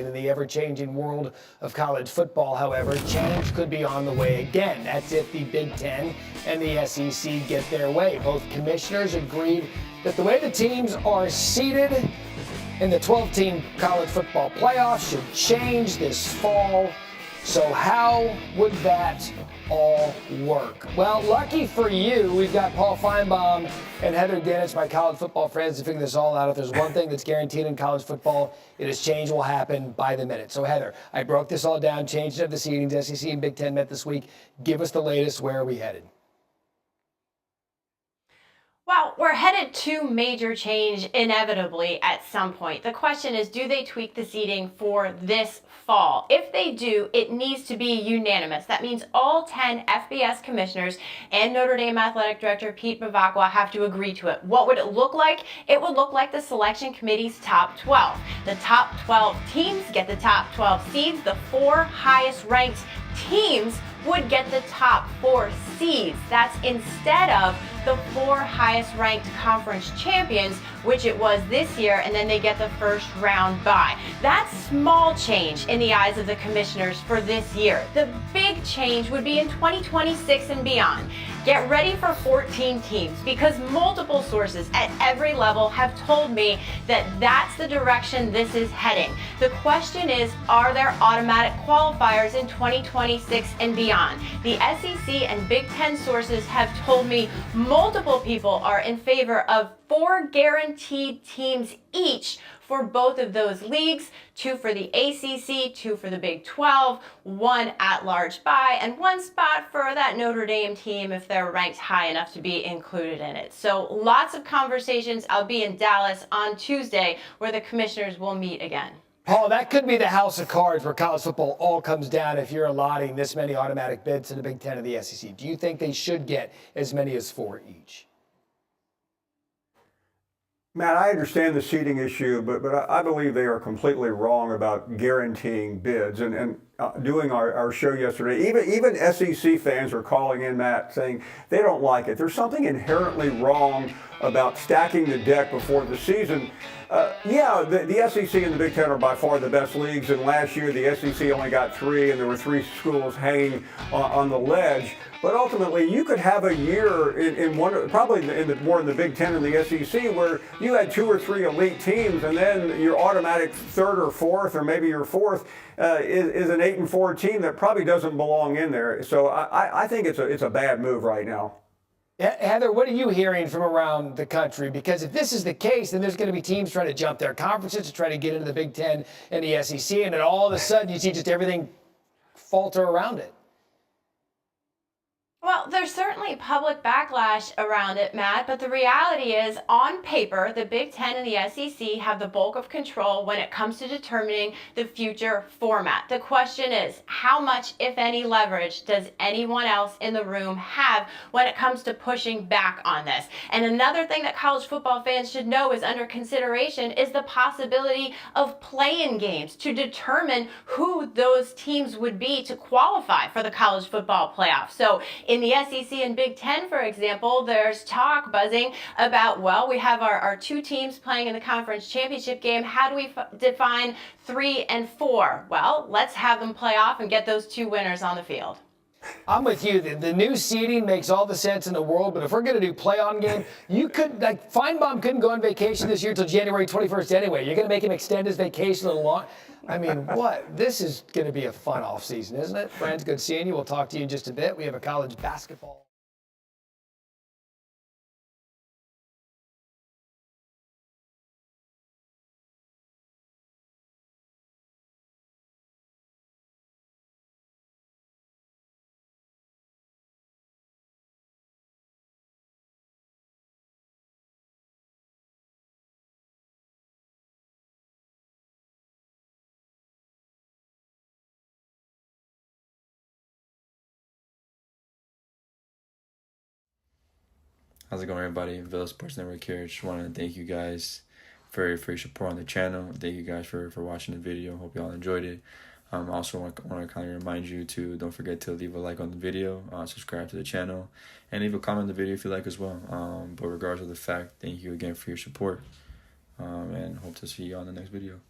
In the ever-changing world of college football, however, change could be on the way again. That's if the Big Ten and the SEC get their way. Both commissioners agreed that the way the teams are seeded in the 12-team college football playoffs should change this fall. So how would that all work? Well, lucky for you, we've got Paul Feinbaum and Heather Dennis, my college football friends, to figure this all out. If there's one thing that's guaranteed in college football, it is change will happen by the minute. So Heather, I broke this all down, changed up the seedings. SEC and Big Ten met this week. Give us the latest. Where are we headed? Well, we're headed to major change inevitably at some point. The question is, do they tweak the seating for this fall? If they do, it needs to be unanimous. That means all 10 FBS commissioners and Notre Dame Athletic Director Pete Bavacqua have to agree to it. What would it look like? It would look like the selection committee's top 12. The top 12 teams get the top 12 seeds. The 4 highest ranked teams would get the top 4 seeds. That's instead of the 4 highest ranked conference champions, which it was this year, and then they get the first round bye. That's small change in the eyes of the commissioners for this year. The big change would be in 2026 and beyond. Get ready for 14 teams, because multiple sources at every level have told me that that's the direction this is heading. The question is, are there automatic qualifiers in 2026 and beyond? The SEC and Big Ten sources have told me multiple people are in favor of 4 guaranteed teams each for both of those leagues, 2 for the ACC, 2 for the Big 12, 1 at-large bye, and 1 spot for that Notre Dame team if they're ranked high enough to be included in it. So lots of conversations. I'll be in Dallas on Tuesday where the commissioners will meet again. Paul, that could be the house of cards where college football all comes down if you're allotting this many automatic bids to the Big Ten and the SEC. Do you think they should get as many as 4 each? Matt, I understand the seating issue, but I believe they are completely wrong about guaranteeing bids. And doing our show yesterday, even SEC fans are calling in, Matt, saying they don't like it. There's something inherently wrong about stacking the deck before the season. The SEC and the Big Ten are by far the best leagues, and last year the SEC only got 3, and there were 3 schools hanging on the ledge. But ultimately, you could have a year in one, probably more in the Big Ten and the SEC, where you had 2 or 3 elite teams, and then your automatic 3rd or 4th, or maybe your 4th, is an 8-4 team that probably doesn't belong in there. So I think it's a bad move right now. Heather, what are you hearing from around the country? Because if this is the case, then there's going to be teams trying to jump their conferences to try to get into the Big Ten and the SEC, and then all of a sudden you see just everything falter around it. Well, there's certainly public backlash around it, Matt, but the reality is, on paper, the Big Ten and the SEC have the bulk of control when it comes to determining the future format. The question is, how much, if any, leverage does anyone else in the room have when it comes to pushing back on this? And another thing that college football fans should know is under consideration is the possibility of play-in games to determine who those teams would be to qualify for the college football playoff. So in the SEC and Big Ten, for example, there's talk buzzing about, well, we have our 2 teams playing in the conference championship game. How do we define 3 and 4? Well, let's have them play off and get those 2 winners on the field. I'm with you. The new seeding makes all the sense in the world, but if we're going to do play-on game, you could, like, Feinbaum couldn't go on vacation this year till January 21st anyway. You're going to make him extend his vacation a little long. I mean, what? This is going to be a fun offseason, isn't it? Friends, good seeing you. We'll talk to you in just a bit. We have a college basketball. How's it going, everybody? Villa Sports Network here. Just wanted to thank you guys for your support on the channel. Thank you guys for watching the video. Hope you all enjoyed it. I also want to kind of remind you to don't forget to leave a like on the video, subscribe to the channel, and leave a comment on the video if you like as well. But regardless of the fact, thank you again for your support, and hope to see you on the next video.